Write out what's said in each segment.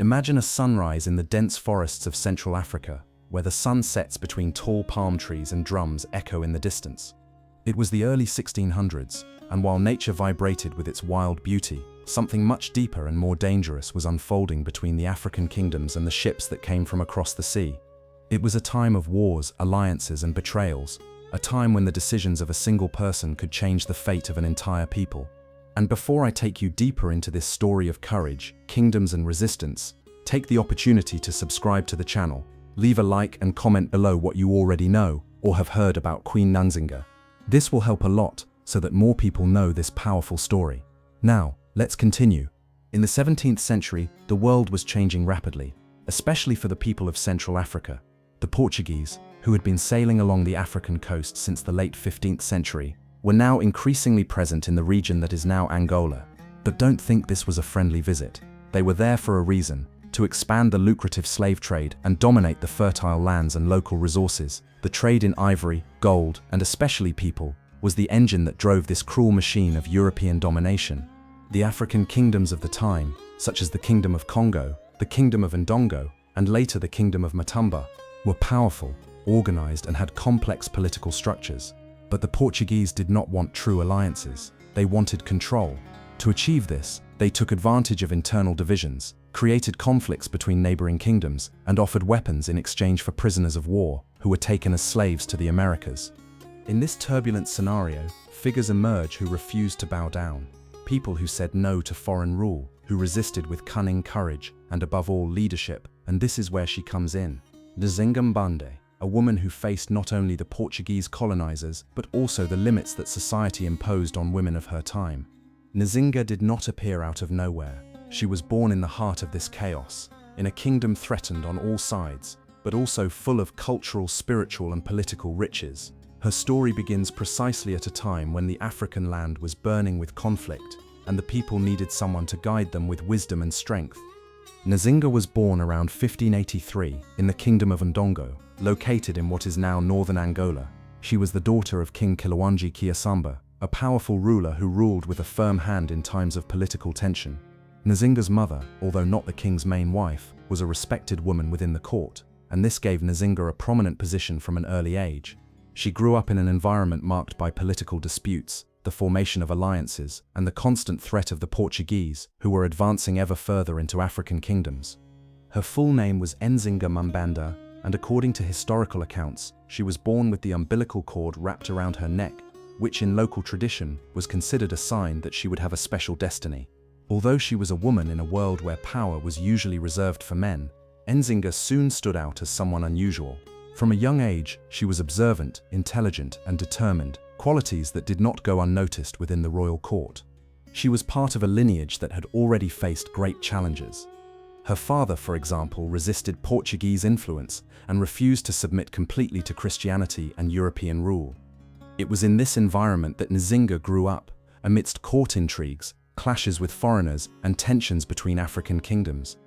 Imagine a sunrise in the dense forests of Central Africa, where the sun sets between tall palm trees and drums echo in the distance. It was the early 1600s, and while nature vibrated with its wild beauty, something much deeper and more dangerous was unfolding between the African kingdoms and the ships that came from across the sea. It was a time of wars, alliances, and betrayals, a time when the decisions of a single person could change the fate of an entire people. And before I take you deeper into this story of courage, kingdoms, and resistance, take the opportunity to subscribe to the channel, leave a like and comment below what you already know or have heard about Queen Nzinga. This will help a lot so that more people know this powerful story. Now, let's continue. In the 17th century, the world was changing rapidly, especially for the people of Central Africa. The Portuguese, who had been sailing along the African coast since the late 15th century, were now increasingly present in the region that is now Angola. But don't think this was a friendly visit. They were there for a reason: to expand the lucrative slave trade and dominate the fertile lands and local resources. The trade in ivory, gold, and especially people, was the engine that drove this cruel machine of European domination. The African kingdoms of the time, such as the Kingdom of Congo, the Kingdom of Ndongo, and later the Kingdom of Matamba, were powerful, organized, and had complex political structures. But the Portuguese did not want true alliances. They wanted control. To achieve this, they took advantage of internal divisions, created conflicts between neighboring kingdoms, and offered weapons in exchange for prisoners of war who were taken as slaves to the Americas. In this turbulent scenario, figures emerge who refused to bow down. People who said no to foreign rule, who resisted with cunning courage, and above all, leadership. And this is where she comes in. Nzinga, a woman who faced not only the Portuguese colonizers, but also the limits that society imposed on women of her time. Nzinga did not appear out of nowhere. She was born in the heart of this chaos, in a kingdom threatened on all sides, but also full of cultural, spiritual, and political riches. Her story begins precisely at a time when the African land was burning with conflict, and the people needed someone to guide them with wisdom and strength. Nzinga was born around 1583 in the Kingdom of Ndongo, located in what is now northern Angola. She was the daughter of King Kilawanji Kiasamba, a powerful ruler who ruled with a firm hand in times of political tension. Nzinga's mother, although not the king's main wife, was a respected woman within the court, and this gave Nzinga a prominent position from an early age. She grew up in an environment marked by political disputes, the formation of alliances, and the constant threat of the Portuguese, who were advancing ever further into African kingdoms. Her full name was Nzinga Mambanda, and according to historical accounts, she was born with the umbilical cord wrapped around her neck, which in local tradition was considered a sign that she would have a special destiny. Although she was a woman in a world where power was usually reserved for men, Nzinga soon stood out as someone unusual. From a young age, she was observant, intelligent, and determined, qualities that did not go unnoticed within the royal court. She was part of a lineage that had already faced great challenges. Her father, for example, resisted Portuguese influence and refused to submit completely to Christianity and European rule. It was in this environment that Nzinga grew up, amidst court intrigues, clashes with foreigners, and tensions between African kingdoms.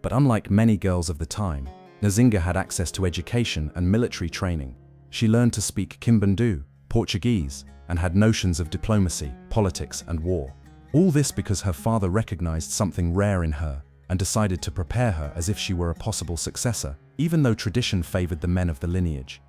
But unlike many girls of the time, Nzinga had access to education and military training. She learned to speak Kimbundu, Portuguese, and had notions of diplomacy, politics, and war. All this because her father recognized something rare in her and decided to prepare her as if she were a possible successor, even though tradition favored the men of the lineage.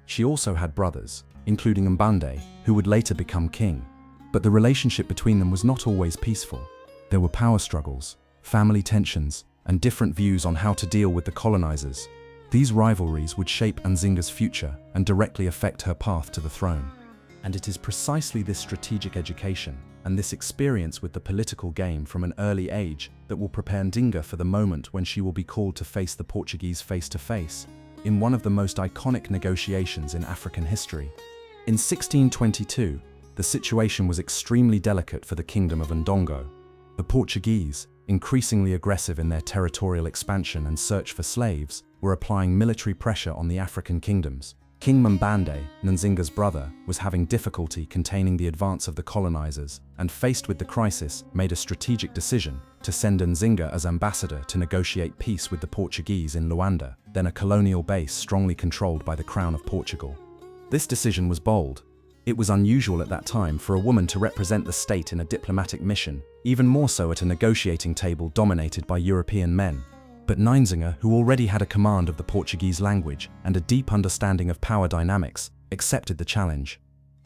She also had brothers, including Mbande, who would later become king. But the relationship between them was not always peaceful. There were power struggles, family tensions, and different views on how to deal with the colonizers. These rivalries would shape Nzinga's future and directly affect her path to the throne. And it is precisely this strategic education and this experience with the political game from an early age that will prepare Nzinga for the moment when she will be called to face the Portuguese face-to-face in one of the most iconic negotiations in African history. In 1622, the situation was extremely delicate for the Kingdom of Ndongo. The Portuguese, increasingly aggressive in their territorial expansion and search for slaves, were applying military pressure on the African kingdoms. King Mbande, Nzinga's brother, was having difficulty containing the advance of the colonizers, and faced with the crisis, made a strategic decision to send Nzinga as ambassador to negotiate peace with the Portuguese in Luanda, then a colonial base strongly controlled by the Crown of Portugal. This decision was bold. It was unusual at that time for a woman to represent the state in a diplomatic mission, even more so at a negotiating table dominated by European men. But Nzinga, who already had a command of the Portuguese language and a deep understanding of power dynamics, accepted the challenge.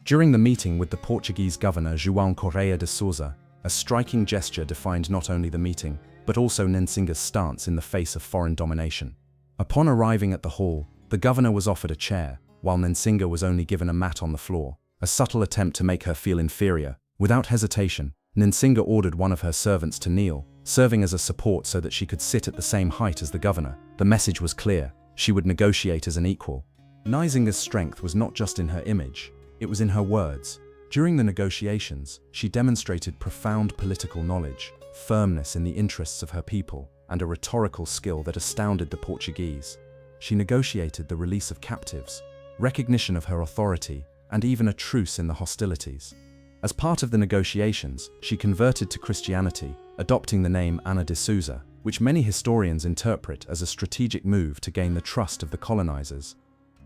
During the meeting with the Portuguese governor João Correia de Sousa, a striking gesture defined not only the meeting, but also Nzinga's stance in the face of foreign domination. Upon arriving at the hall, the governor was offered a chair, while Nzinga was only given a mat on the floor, a subtle attempt to make her feel inferior. Without hesitation, Nzinga ordered one of her servants to kneel, serving as a support so that she could sit at the same height as the governor. The message was clear: she would negotiate as an equal. Nzinga's strength was not just in her image, it was in her words. During the negotiations, she demonstrated profound political knowledge, firmness in the interests of her people, and a rhetorical skill that astounded the Portuguese. She negotiated the release of captives, recognition of her authority, and even a truce in the hostilities. As part of the negotiations, she converted to Christianity, adopting the name Ana de Sousa, which many historians interpret as a strategic move to gain the trust of the colonizers.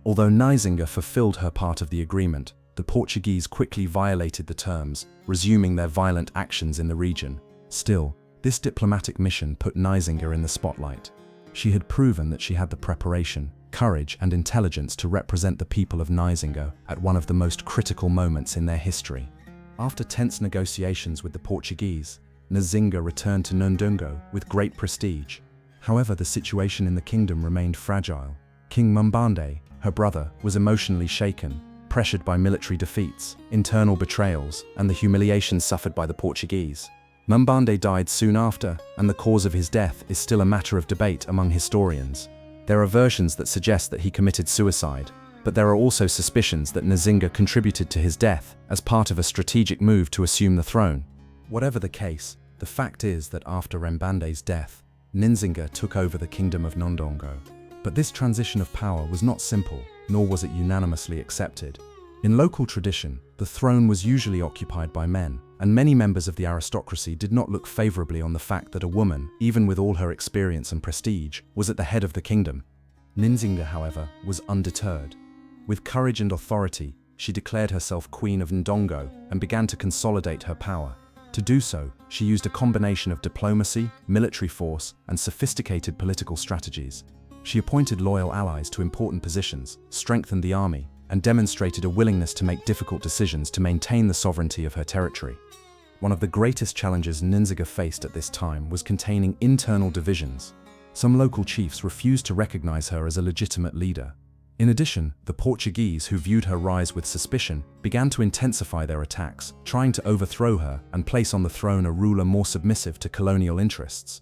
Although Nzinga fulfilled her part of the agreement, the Portuguese quickly violated the terms, resuming their violent actions in the region. Still, this diplomatic mission put Nzinga in the spotlight. She had proven that she had the preparation, courage, and intelligence to represent the people of Nzinga at one of the most critical moments in their history. After tense negotiations with the Portuguese, Nzinga returned to Ndongo with great prestige. However, the situation in the kingdom remained fragile. King Mbande, her brother, was emotionally shaken, pressured by military defeats, internal betrayals, and the humiliations suffered by the Portuguese. Mbande died soon after, and the cause of his death is still a matter of debate among historians. There are versions that suggest that he committed suicide, but there are also suspicions that Nzinga contributed to his death as part of a strategic move to assume the throne. Whatever the case, the fact is that after Mbande's death, Nzinga took over the kingdom of Ndongo. But this transition of power was not simple, nor was it unanimously accepted. In local tradition, the throne was usually occupied by men, and many members of the aristocracy did not look favorably on the fact that a woman, even with all her experience and prestige, was at the head of the kingdom. Nzinga, however, was undeterred. With courage and authority, she declared herself Queen of Ndongo and began to consolidate her power. To do so, she used a combination of diplomacy, military force, and sophisticated political strategies. She appointed loyal allies to important positions, strengthened the army, and demonstrated a willingness to make difficult decisions to maintain the sovereignty of her territory. One of the greatest challenges Nzinga faced at this time was containing internal divisions. Some local chiefs refused to recognize her as a legitimate leader. In addition, the Portuguese, who viewed her rise with suspicion, began to intensify their attacks, trying to overthrow her and place on the throne a ruler more submissive to colonial interests.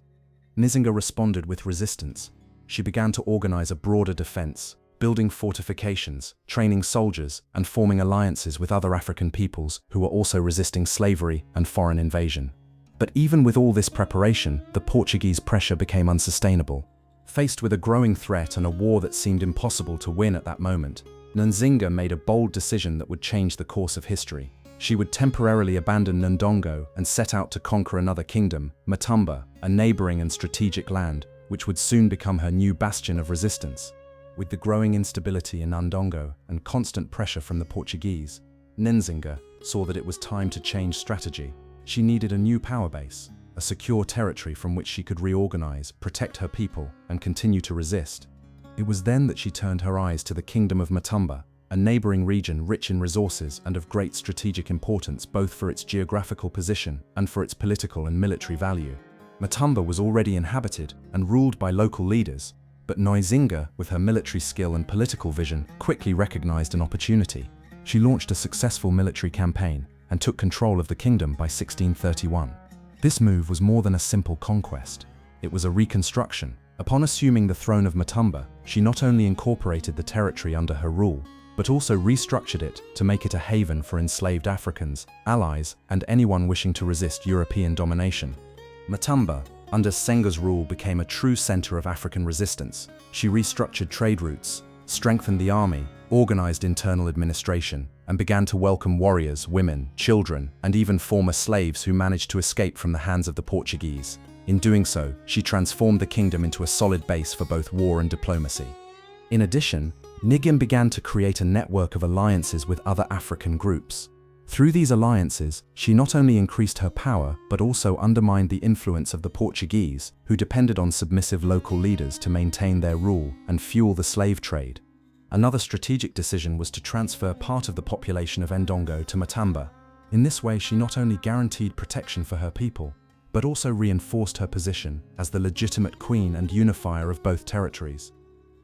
Nzinga responded with resistance. She began to organize a broader defense, building fortifications, training soldiers, and forming alliances with other African peoples who were also resisting slavery and foreign invasion. But even with all this preparation, the Portuguese pressure became unsustainable. Faced with a growing threat and a war that seemed impossible to win at that moment, Nzinga made a bold decision that would change the course of history. She would temporarily abandon Ndongo and set out to conquer another kingdom, Matamba, a neighboring and strategic land, which would soon become her new bastion of resistance. With the growing instability in Ndongo and constant pressure from the Portuguese, Nzinga saw that it was time to change strategy. She needed a new power base, a secure territory from which she could reorganize, protect her people, and continue to resist. It was then that she turned her eyes to the kingdom of Matamba, a neighboring region rich in resources and of great strategic importance both for its geographical position and for its political and military value. Matamba was already inhabited and ruled by local leaders, but Nzinga, with her military skill and political vision, quickly recognized an opportunity. She launched a successful military campaign and took control of the kingdom by 1631. This move was more than a simple conquest. It was a reconstruction. Upon assuming the throne of Matamba, she not only incorporated the territory under her rule, but also restructured it to make it a haven for enslaved Africans, allies, and anyone wishing to resist European domination. Matamba, under Senghor's rule, became a true center of African resistance. She restructured trade routes, strengthened the army, organized internal administration, and began to welcome warriors, women, children, and even former slaves who managed to escape from the hands of the Portuguese. In doing so, she transformed the kingdom into a solid base for both war and diplomacy. In addition, Nzinga began to create a network of alliances with other African groups. Through these alliances, she not only increased her power but also undermined the influence of the Portuguese, who depended on submissive local leaders to maintain their rule and fuel the slave trade. Another strategic decision was to transfer part of the population of Ndongo to Matamba. In this way, she not only guaranteed protection for her people, but also reinforced her position as the legitimate queen and unifier of both territories.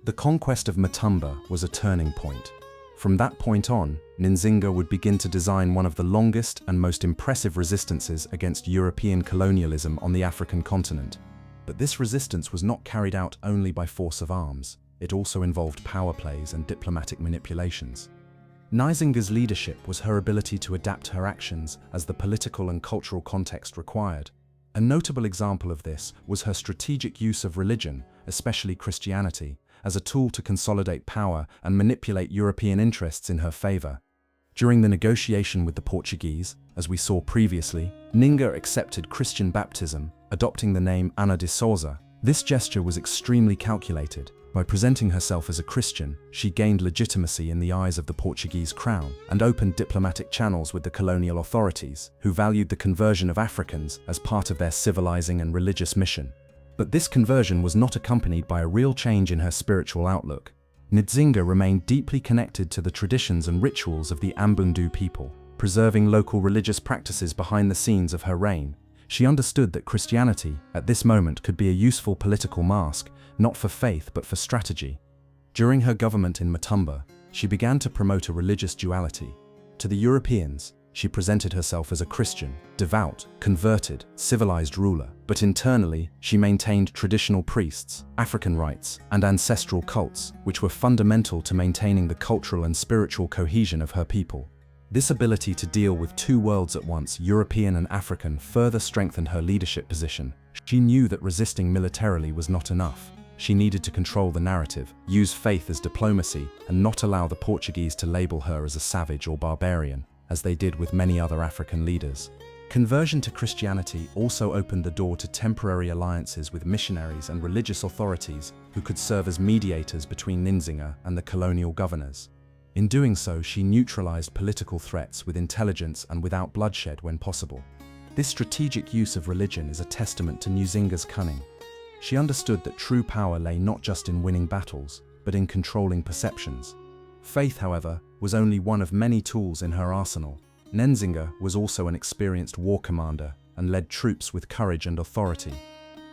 The conquest of Matamba was a turning point. From that point on, Nzinga would begin to design one of the longest and most impressive resistances against European colonialism on the African continent. But this resistance was not carried out only by force of arms. It also involved power plays and diplomatic manipulations. Nzinga's leadership was her ability to adapt her actions as the political and cultural context required. A notable example of this was her strategic use of religion, especially Christianity, as a tool to consolidate power and manipulate European interests in her favor. During the negotiation with the Portuguese, as we saw previously, Nzinga accepted Christian baptism, adopting the name Ana de Souza. This gesture was extremely calculated. By presenting herself as a Christian, she gained legitimacy in the eyes of the Portuguese crown and opened diplomatic channels with the colonial authorities, who valued the conversion of Africans as part of their civilizing and religious mission. But this conversion was not accompanied by a real change in her spiritual outlook. Nzinga remained deeply connected to the traditions and rituals of the Ambundu people, preserving local religious practices behind the scenes of her reign. She understood that Christianity, at this moment, could be a useful political mask, not for faith but for strategy. During her government in Matamba, she began to promote a religious duality. To the Europeans, she presented herself as a Christian, devout, converted, civilized ruler, but internally, she maintained traditional priests, African rites, and ancestral cults, which were fundamental to maintaining the cultural and spiritual cohesion of her people. This ability to deal with two worlds at once, European and African, further strengthened her leadership position. She knew that resisting militarily was not enough. She needed to control the narrative, use faith as diplomacy, and not allow the Portuguese to label her as a savage or barbarian, as they did with many other African leaders. Conversion to Christianity also opened the door to temporary alliances with missionaries and religious authorities who could serve as mediators between Nzinga and the colonial governors. In doing so, she neutralized political threats with intelligence and without bloodshed when possible. This strategic use of religion is a testament to Nzinga's cunning. She understood that true power lay not just in winning battles, but in controlling perceptions. Faith, however, was only one of many tools in her arsenal. Nzinga was also an experienced war commander and led troops with courage and authority.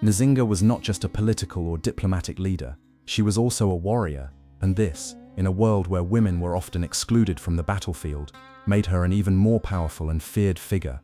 Nzinga was not just a political or diplomatic leader, she was also a warrior, and this, in a world where women were often excluded from the battlefield, made her an even more powerful and feared figure.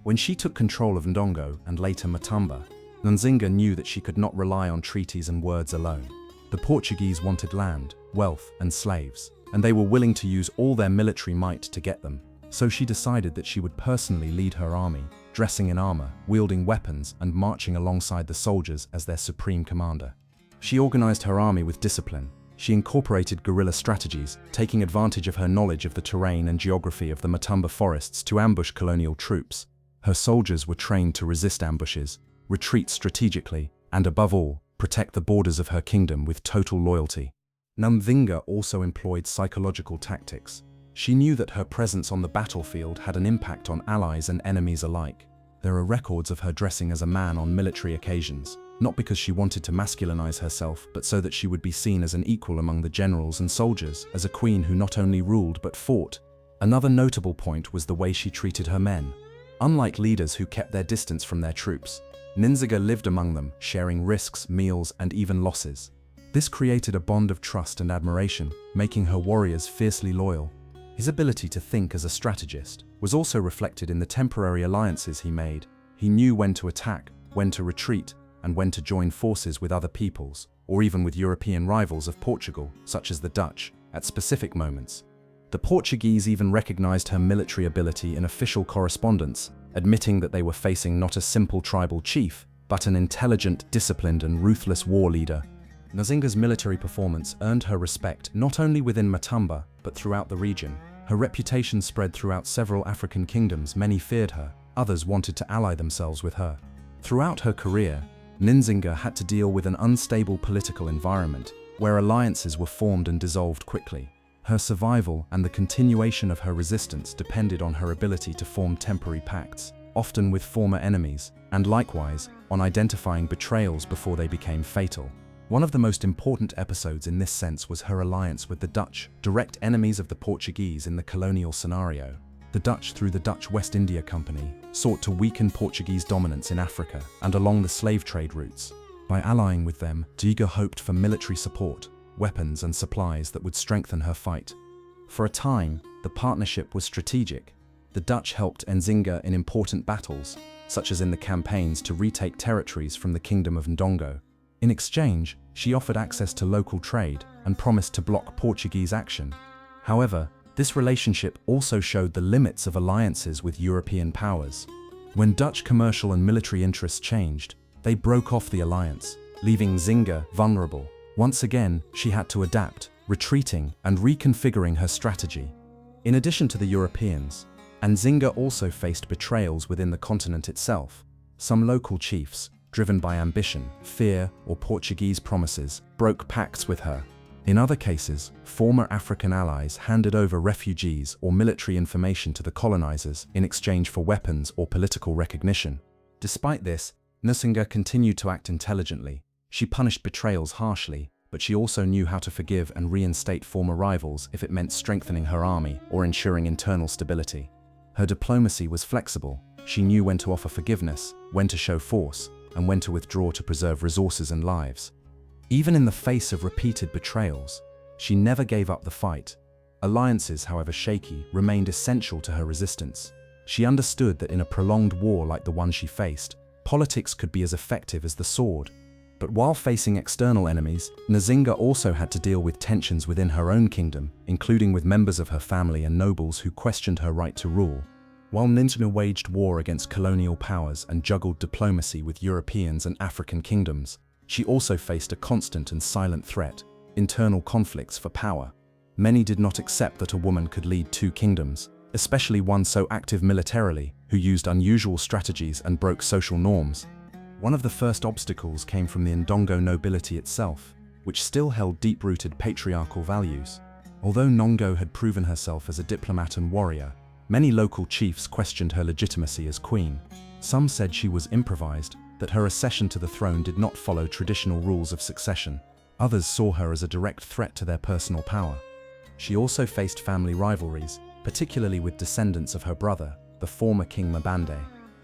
When she took control of Ndongo and later Matamba, Nzinga knew that she could not rely on treaties and words alone. The Portuguese wanted land, wealth, and slaves, and they were willing to use all their military might to get them. So she decided that she would personally lead her army, dressing in armor, wielding weapons, and marching alongside the soldiers as their supreme commander. She organized her army with discipline. She incorporated guerrilla strategies, taking advantage of her knowledge of the terrain and geography of the Matamba forests to ambush colonial troops. Her soldiers were trained to resist ambushes, retreat strategically, and above all, protect the borders of her kingdom with total loyalty. Nzinga also employed psychological tactics. She knew that her presence on the battlefield had an impact on allies and enemies alike. There are records of her dressing as a man on military occasions, not because she wanted to masculinize herself, but so that she would be seen as an equal among the generals and soldiers, as a queen who not only ruled but fought. Another notable point was the way she treated her men. Unlike leaders who kept their distance from their troops, Nzinga lived among them, sharing risks, meals, and even losses. This created a bond of trust and admiration, making her warriors fiercely loyal. His ability to think as a strategist was also reflected in the temporary alliances he made. He knew when to attack, when to retreat, and when to join forces with other peoples, or even with European rivals of Portugal, such as the Dutch, at specific moments. The Portuguese even recognized her military ability in official correspondence, admitting that they were facing not a simple tribal chief, but an intelligent, disciplined, and ruthless war leader. Nzinga's military performance earned her respect not only within Matamba, but throughout the region. Her reputation spread throughout several African kingdoms. Many feared her, others wanted to ally themselves with her. Throughout her career, Nzinga had to deal with an unstable political environment, where alliances were formed and dissolved quickly. Her survival and the continuation of her resistance depended on her ability to form temporary pacts, often with former enemies, and likewise, on identifying betrayals before they became fatal. One of the most important episodes in this sense was her alliance with the Dutch, direct enemies of the Portuguese in the colonial scenario. The Dutch, through the Dutch West India Company, sought to weaken Portuguese dominance in Africa and along the slave trade routes. By allying with them, Nzinga hoped for military support, weapons and supplies that would strengthen her fight. For a time, the partnership was strategic. The Dutch helped Nzinga in important battles, such as in the campaigns to retake territories from the Kingdom of Ndongo. In exchange, she offered access to local trade and promised to block Portuguese action. However, this relationship also showed the limits of alliances with European powers. When Dutch commercial and military interests changed, they broke off the alliance, leaving Nzinga vulnerable. Once again, she had to adapt, retreating and reconfiguring her strategy. In addition to the Europeans, Nzinga also faced betrayals within the continent itself. Some local chiefs, driven by ambition, fear, or Portuguese promises, broke pacts with her. In other cases, former African allies handed over refugees or military information to the colonizers in exchange for weapons or political recognition. Despite this, Nzinga continued to act intelligently. She punished betrayals harshly, but she also knew how to forgive and reinstate former rivals if it meant strengthening her army or ensuring internal stability. Her diplomacy was flexible. She knew when to offer forgiveness, when to show force, and when to withdraw to preserve resources and lives. Even in the face of repeated betrayals, she never gave up the fight. Alliances, however shaky, remained essential to her resistance. She understood that in a prolonged war like the one she faced, politics could be as effective as the sword. But while facing external enemies, Nzinga also had to deal with tensions within her own kingdom, including with members of her family and nobles who questioned her right to rule. While Nzinga waged war against colonial powers and juggled diplomacy with Europeans and African kingdoms, she also faced a constant and silent threat: internal conflicts for power. Many did not accept that a woman could lead two kingdoms, especially one so active militarily, who used unusual strategies and broke social norms. One of the first obstacles came from the Ndongo nobility itself, which still held deep-rooted patriarchal values. Although Ndongo had proven herself as a diplomat and warrior, many local chiefs questioned her legitimacy as queen. Some said she was improvised, that her accession to the throne did not follow traditional rules of succession. Others saw her as a direct threat to their personal power. She also faced family rivalries, particularly with descendants of her brother, the former King Mbande.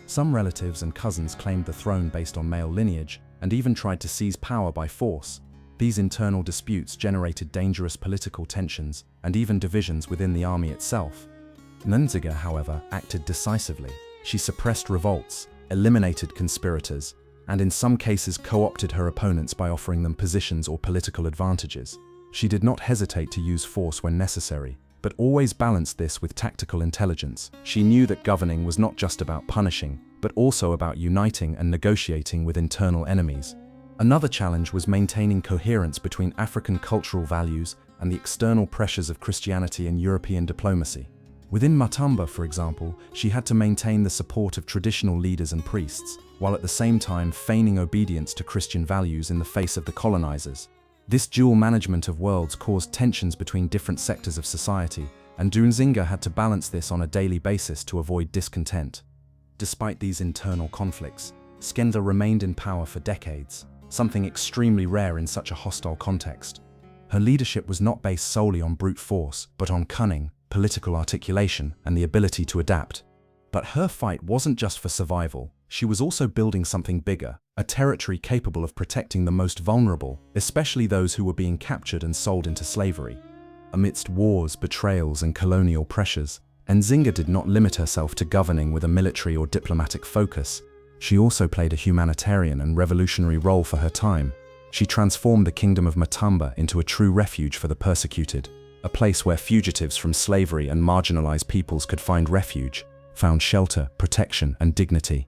Some relatives and cousins claimed the throne based on male lineage, and even tried to seize power by force. These internal disputes generated dangerous political tensions and even divisions within the army itself. Nzinga, however, acted decisively. She suppressed revolts, eliminated conspirators, and in some cases co-opted her opponents by offering them positions or political advantages. She did not hesitate to use force when necessary, but always balanced this with tactical intelligence. She knew that governing was not just about punishing, but also about uniting and negotiating with internal enemies. Another challenge was maintaining coherence between African cultural values and the external pressures of Christianity and European diplomacy. Within Matamba, for example, she had to maintain the support of traditional leaders and priests, while at the same time feigning obedience to Christian values in the face of the colonizers. This dual management of worlds caused tensions between different sectors of society, and Nzinga had to balance this on a daily basis to avoid discontent. Despite these internal conflicts, Nzinga remained in power for decades, something extremely rare in such a hostile context. Her leadership was not based solely on brute force, but on cunning, political articulation, and the ability to adapt. But her fight wasn't just for survival. She was also building something bigger, a territory capable of protecting the most vulnerable, especially those who were being captured and sold into slavery. Amidst wars, betrayals, and colonial pressures, Nzinga did not limit herself to governing with a military or diplomatic focus. She also played a humanitarian and revolutionary role for her time. She transformed the kingdom of Matamba into a true refuge for the persecuted, a place where fugitives from slavery and marginalized peoples could find refuge, found shelter, protection, and dignity.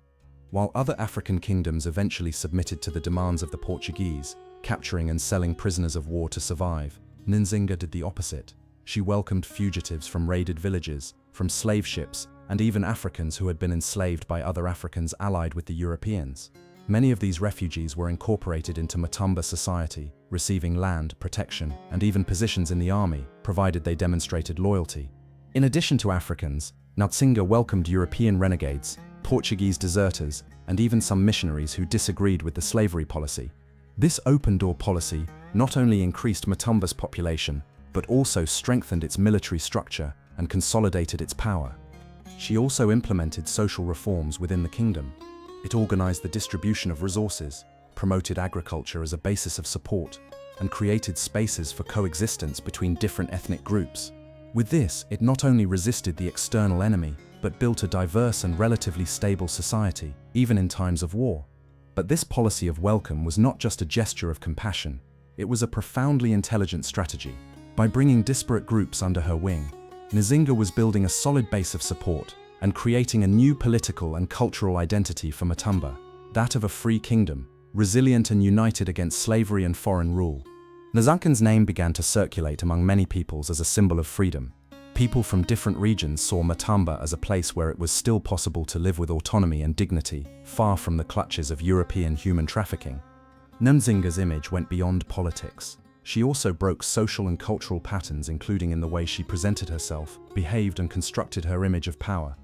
While other African kingdoms eventually submitted to the demands of the Portuguese, capturing and selling prisoners of war to survive, Nzinga did the opposite. She welcomed fugitives from raided villages, from slave ships, and even Africans who had been enslaved by other Africans allied with the Europeans. Many of these refugees were incorporated into Matamba society, receiving land, protection, and even positions in the army, provided they demonstrated loyalty. In addition to Africans, Nzinga welcomed European renegades, Portuguese deserters, and even some missionaries who disagreed with the slavery policy. This open-door policy not only increased Matumba's population, but also strengthened its military structure and consolidated its power. She also implemented social reforms within the kingdom. It organized the distribution of resources, promoted agriculture as a basis of support, and created spaces for coexistence between different ethnic groups. With this, it not only resisted the external enemy, but built a diverse and relatively stable society, even in times of war. But this policy of welcome was not just a gesture of compassion, it was a profoundly intelligent strategy. By bringing disparate groups under her wing, Nzinga was building a solid base of support and creating a new political and cultural identity for Matumba, that of a free kingdom, resilient and united against slavery and foreign rule. Nzinga's name began to circulate among many peoples as a symbol of freedom. People from different regions saw Matumba as a place where it was still possible to live with autonomy and dignity, far from the clutches of European human trafficking. Nzinga's image went beyond politics. She also broke social and cultural patterns, including in the way she presented herself, behaved, and constructed her image of power.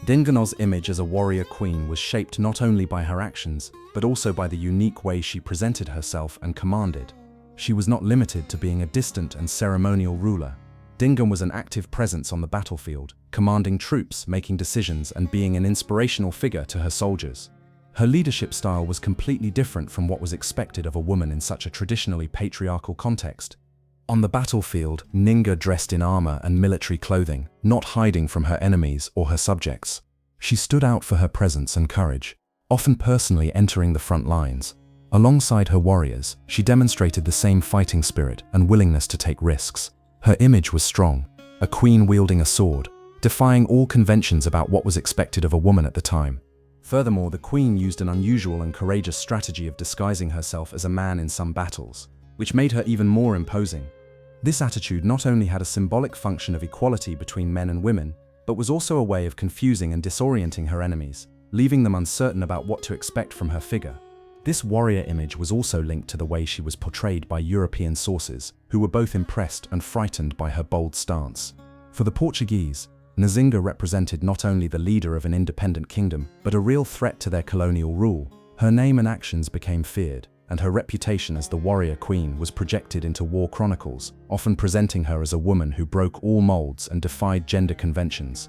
Nzinga's image as a warrior queen was shaped not only by her actions, but also by the unique way she presented herself and commanded. She was not limited to being a distant and ceremonial ruler. Nzinga was an active presence on the battlefield, commanding troops, making decisions, and being an inspirational figure to her soldiers. Her leadership style was completely different from what was expected of a woman in such a traditionally patriarchal context. On the battlefield, Nzinga dressed in armor and military clothing, not hiding from her enemies or her subjects. She stood out for her presence and courage, often personally entering the front lines. Alongside her warriors, she demonstrated the same fighting spirit and willingness to take risks. Her image was strong, a queen wielding a sword, defying all conventions about what was expected of a woman at the time. Furthermore, the queen used an unusual and courageous strategy of disguising herself as a man in some battles, which made her even more imposing. This attitude not only had a symbolic function of equality between men and women, but was also a way of confusing and disorienting her enemies, leaving them uncertain about what to expect from her figure. This warrior image was also linked to the way she was portrayed by European sources, who were both impressed and frightened by her bold stance. For the Portuguese, Nzinga represented not only the leader of an independent kingdom, but a real threat to their colonial rule. Her name and actions became feared, and her reputation as the warrior queen was projected into war chronicles, often presenting her as a woman who broke all molds and defied gender conventions.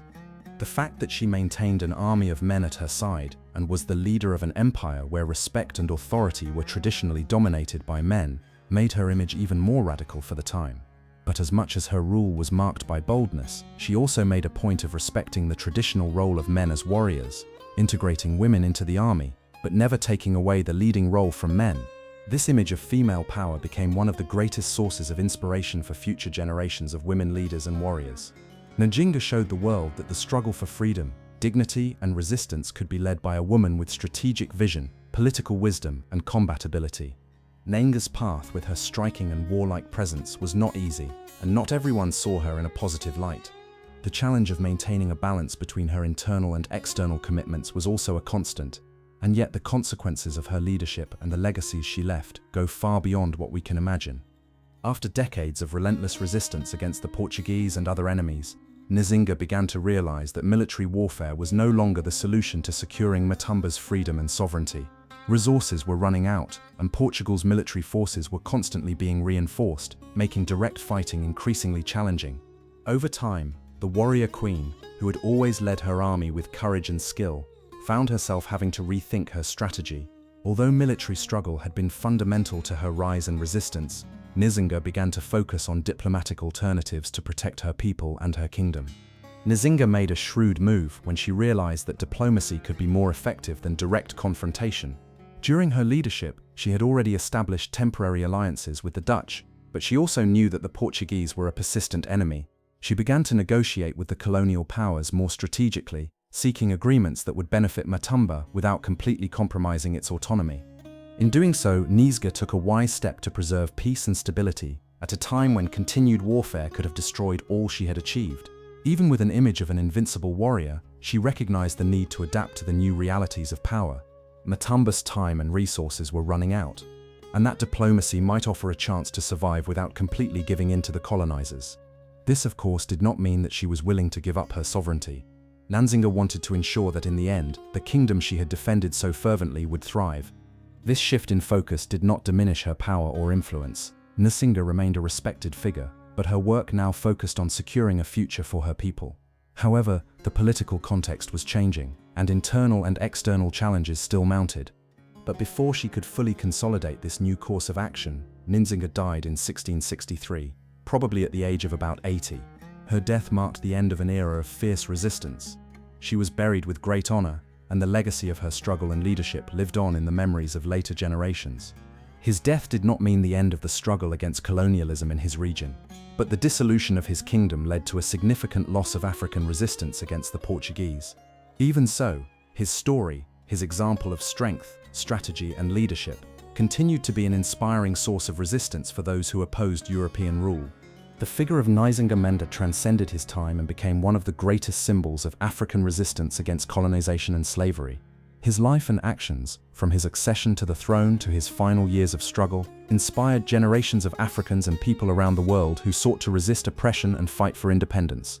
The fact that she maintained an army of men at her side and was the leader of an empire where respect and authority were traditionally dominated by men made her image even more radical for the time. But as much as her rule was marked by boldness, she also made a point of respecting the traditional role of men as warriors, integrating women into the army, but never taking away the leading role from men. This image of female power became one of the greatest sources of inspiration for future generations of women leaders and warriors. Nzinga showed the world that the struggle for freedom, dignity, and resistance could be led by a woman with strategic vision, political wisdom, and combat ability. Nzinga's path with her striking and warlike presence was not easy, and not everyone saw her in a positive light. The challenge of maintaining a balance between her internal and external commitments was also a constant, and yet the consequences of her leadership and the legacies she left go far beyond what we can imagine. After decades of relentless resistance against the Portuguese and other enemies, Nzinga began to realize that military warfare was no longer the solution to securing Matumba's freedom and sovereignty. Resources were running out, and Portugal's military forces were constantly being reinforced, making direct fighting increasingly challenging. Over time, the warrior queen, who had always led her army with courage and skill, found herself having to rethink her strategy. Although military struggle had been fundamental to her rise and resistance, Nzinga began to focus on diplomatic alternatives to protect her people and her kingdom. Nzinga made a shrewd move when she realized that diplomacy could be more effective than direct confrontation. During her leadership, she had already established temporary alliances with the Dutch, but she also knew that the Portuguese were a persistent enemy. She began to negotiate with the colonial powers more strategically, seeking agreements that would benefit Matumba without completely compromising its autonomy. In doing so, Nzinga took a wise step to preserve peace and stability at a time when continued warfare could have destroyed all she had achieved. Even with an image of an invincible warrior, she recognized the need to adapt to the new realities of power. Matumba's time and resources were running out, and that diplomacy might offer a chance to survive without completely giving in to the colonizers. This, of course, did not mean that she was willing to give up her sovereignty. Nzinga wanted to ensure that in the end, the kingdom she had defended so fervently would thrive. This shift in focus did not diminish her power or influence. Nzinga remained a respected figure, but her work now focused on securing a future for her people. However, the political context was changing, and internal and external challenges still mounted. But before she could fully consolidate this new course of action, Nzinga died in 1663, probably at the age of about 80. Her death marked the end of an era of fierce resistance. She was buried with great honor, and the legacy of her struggle and leadership lived on in the memories of later generations. His death did not mean the end of the struggle against colonialism in his region, but the dissolution of his kingdom led to a significant loss of African resistance against the Portuguese. Even so, his story, his example of strength, strategy, and leadership, continued to be an inspiring source of resistance for those who opposed European rule. The figure of Nzinga transcended his time and became one of the greatest symbols of African resistance against colonization and slavery. His life and actions, from his accession to the throne to his final years of struggle, inspired generations of Africans and people around the world who sought to resist oppression and fight for independence.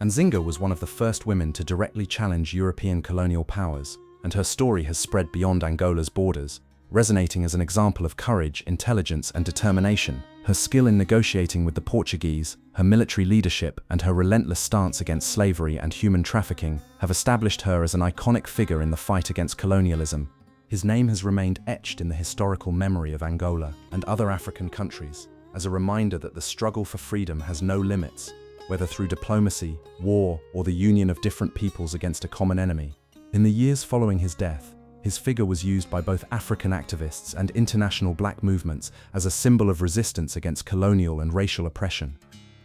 Nzinga was one of the first women to directly challenge European colonial powers, and her story has spread beyond Angola's borders, resonating as an example of courage, intelligence, and determination. Her skill in negotiating with the Portuguese, her military leadership, and her relentless stance against slavery and human trafficking have established her as an iconic figure in the fight against colonialism. His name has remained etched in the historical memory of Angola and other African countries, as a reminder that the struggle for freedom has no limits, whether through diplomacy, war, or the union of different peoples against a common enemy. In the years following his death, his figure was used by both African activists and international black movements as a symbol of resistance against colonial and racial oppression.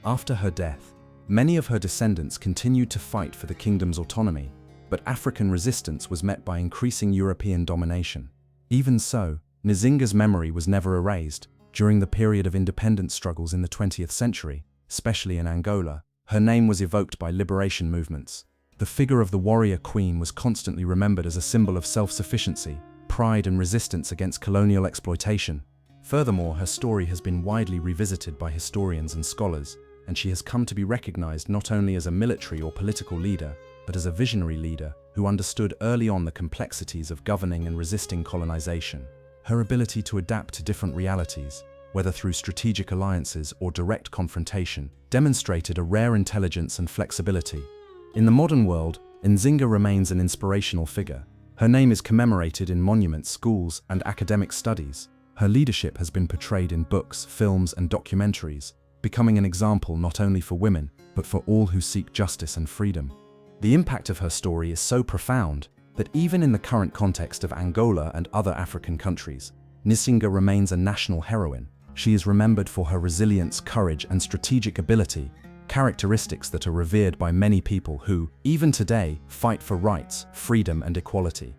After her death, many of her descendants continued to fight for the kingdom's autonomy, but African resistance was met by increasing European domination. Even so, Nzinga's memory was never erased. During the period of independence struggles in the 20th century, especially in Angola, her name was evoked by liberation movements. The figure of the warrior queen was constantly remembered as a symbol of self-sufficiency, pride, and resistance against colonial exploitation. Furthermore, her story has been widely revisited by historians and scholars, and she has come to be recognized not only as a military or political leader, but as a visionary leader who understood early on the complexities of governing and resisting colonization. Her ability to adapt to different realities, whether through strategic alliances or direct confrontation, demonstrated a rare intelligence and flexibility. In the modern world, Nzinga remains an inspirational figure. Her name is commemorated in monuments, schools, and academic studies. Her leadership has been portrayed in books, films, and documentaries, becoming an example not only for women, but for all who seek justice and freedom. The impact of her story is so profound that even in the current context of Angola and other African countries, Nzinga remains a national heroine. She is remembered for her resilience, courage, and strategic ability, characteristics that are revered by many people who, even today, fight for rights, freedom, and equality.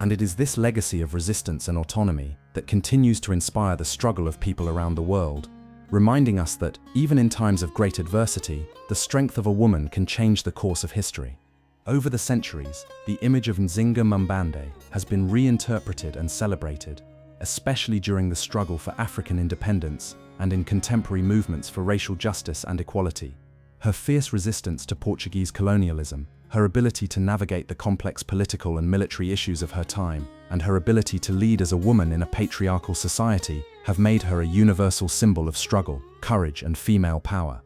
And it is this legacy of resistance and autonomy that continues to inspire the struggle of people around the world, reminding us that, even in times of great adversity, the strength of a woman can change the course of history. Over the centuries, the image of Nzinga has been reinterpreted and celebrated, especially during the struggle for African independence and in contemporary movements for racial justice and equality. Her fierce resistance to Portuguese colonialism, her ability to navigate the complex political and military issues of her time, and her ability to lead as a woman in a patriarchal society have made her a universal symbol of struggle, courage, and female power.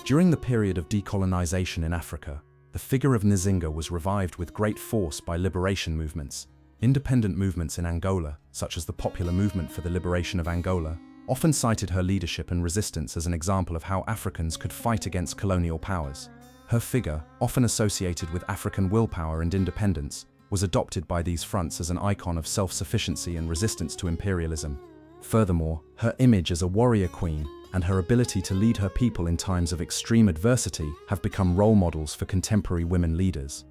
During the period of decolonization in Africa, the figure of Nzinga was revived with great force by liberation movements. Independent movements in Angola, such as the Popular Movement for the Liberation of Angola, often cited her leadership and resistance as an example of how Africans could fight against colonial powers. Her figure, often associated with African willpower and independence, was adopted by these fronts as an icon of self-sufficiency and resistance to imperialism. Furthermore, her image as a warrior queen and her ability to lead her people in times of extreme adversity have become role models for contemporary women leaders.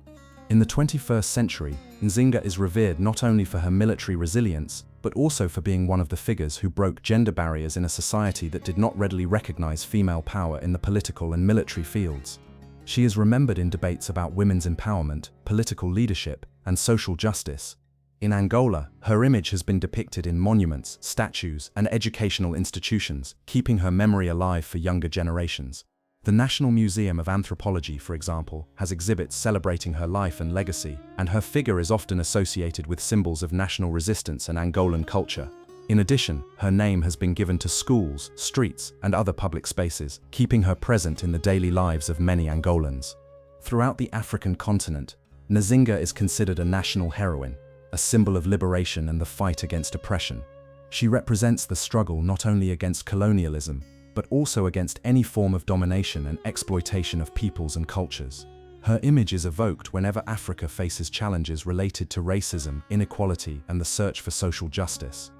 In the 21st century, Nzinga is revered not only for her military resilience, but also for being one of the figures who broke gender barriers in a society that did not readily recognize female power in the political and military fields. She is remembered in debates about women's empowerment, political leadership, and social justice. In Angola, her image has been depicted in monuments, statues, and educational institutions, keeping her memory alive for younger generations. The National Museum of Anthropology, for example, has exhibits celebrating her life and legacy, and her figure is often associated with symbols of national resistance and Angolan culture. In addition, her name has been given to schools, streets, and other public spaces, keeping her present in the daily lives of many Angolans. Throughout the African continent, Nzinga is considered a national heroine, a symbol of liberation and the fight against oppression. She represents the struggle not only against colonialism, but also against any form of domination and exploitation of peoples and cultures. Her image is evoked whenever Africa faces challenges related to racism, inequality, and the search for social justice.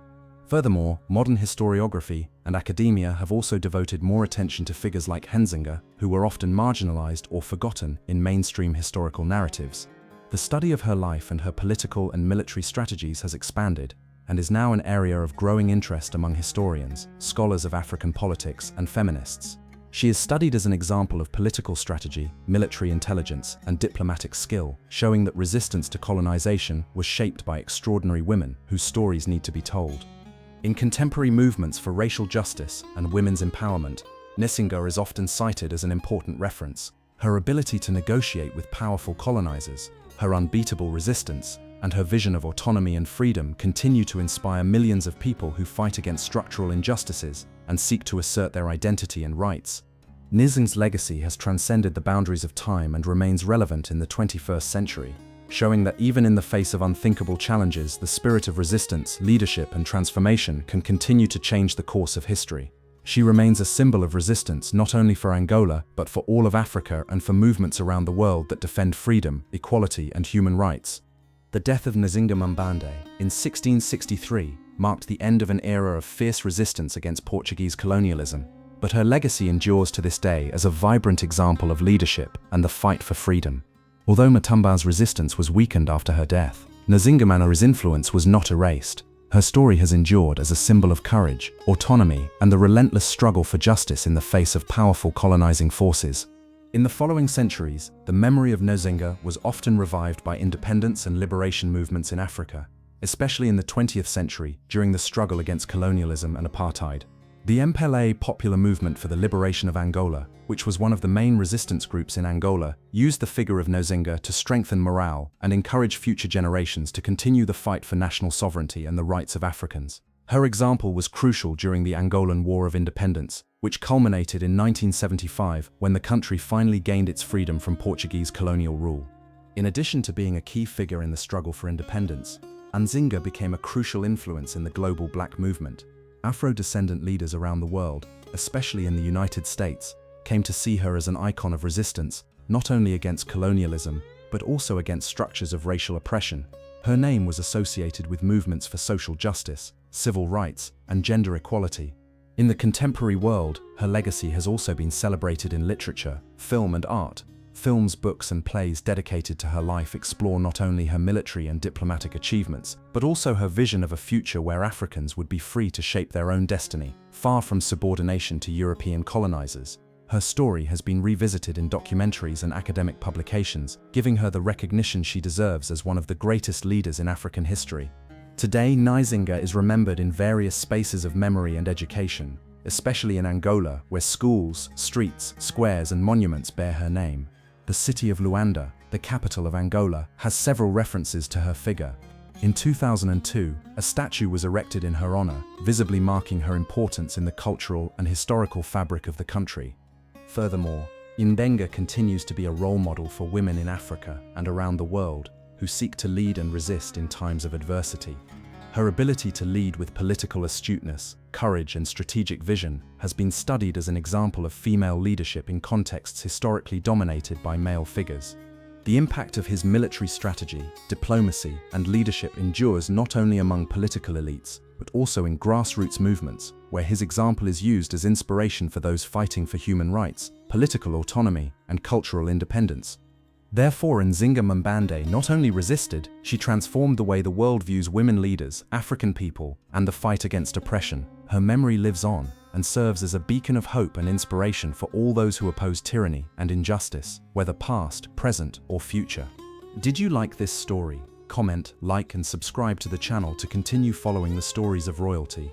Furthermore, modern historiography and academia have also devoted more attention to figures like Nzinga, who were often marginalized or forgotten in mainstream historical narratives. The study of her life and her political and military strategies has expanded, and is now an area of growing interest among historians, scholars of African politics, and feminists. She is studied as an example of political strategy, military intelligence, and diplomatic skill, showing that resistance to colonization was shaped by extraordinary women whose stories need to be told. In contemporary movements for racial justice and women's empowerment, Nzinga is often cited as an important reference. Her ability to negotiate with powerful colonizers, her unbeatable resistance, and her vision of autonomy and freedom continue to inspire millions of people who fight against structural injustices and seek to assert their identity and rights. Nzinga's legacy has transcended the boundaries of time and remains relevant in the 21st century, showing that even in the face of unthinkable challenges, the spirit of resistance, leadership, and transformation can continue to change the course of history. She remains a symbol of resistance not only for Angola, but for all of Africa and for movements around the world that defend freedom, equality, and human rights. The death of Nzinga Mbande in 1663 marked the end of an era of fierce resistance against Portuguese colonialism, but her legacy endures to this day as a vibrant example of leadership and the fight for freedom. Although Matamba's resistance was weakened after her death, Nzingamana's influence was not erased. Her story has endured as a symbol of courage, autonomy, and the relentless struggle for justice in the face of powerful colonizing forces. In the following centuries, the memory of Nzinga was often revived by independence and liberation movements in Africa, especially in the 20th century during the struggle against colonialism and apartheid. The MPLA Popular Movement for the Liberation of Angola, which was one of the main resistance groups in Angola, used the figure of Nzinga to strengthen morale and encourage future generations to continue the fight for national sovereignty and the rights of Africans. Her example was crucial during the Angolan War of Independence, which culminated in 1975 when the country finally gained its freedom from Portuguese colonial rule. In addition to being a key figure in the struggle for independence, Nzinga became a crucial influence in the global black movement. Afro-descendant leaders around the world, especially in the United States, came to see her as an icon of resistance, not only against colonialism, but also against structures of racial oppression. Her name was associated with movements for social justice, civil rights, and gender equality. In the contemporary world, her legacy has also been celebrated in literature, film, and art. Films, books, and plays dedicated to her life explore not only her military and diplomatic achievements, but also her vision of a future where Africans would be free to shape their own destiny, far from subordination to European colonizers. Her story has been revisited in documentaries and academic publications, giving her the recognition she deserves as one of the greatest leaders in African history. Today, Nzinga is remembered in various spaces of memory and education, especially in Angola, where schools, streets, squares, and monuments bear her name. The city of Luanda, the capital of Angola, has several references to her figure. In 2002, a statue was erected in her honor, visibly marking her importance in the cultural and historical fabric of the country. Furthermore, Nzinga continues to be a role model for women in Africa and around the world who seek to lead and resist in times of adversity. Her ability to lead with political astuteness, courage, and strategic vision has been studied as an example of female leadership in contexts historically dominated by male figures. The impact of his military strategy, diplomacy, and leadership endures not only among political elites, but also in grassroots movements, where his example is used as inspiration for those fighting for human rights, political autonomy, and cultural independence. Therefore, Nzinga Mbande not only resisted, she transformed the way the world views women leaders, African people, and the fight against oppression. Her memory lives on and serves as a beacon of hope and inspiration for all those who oppose tyranny and injustice, whether past, present, or future. Did you like this story? Comment, like, and subscribe to the channel to continue following the stories of royalty.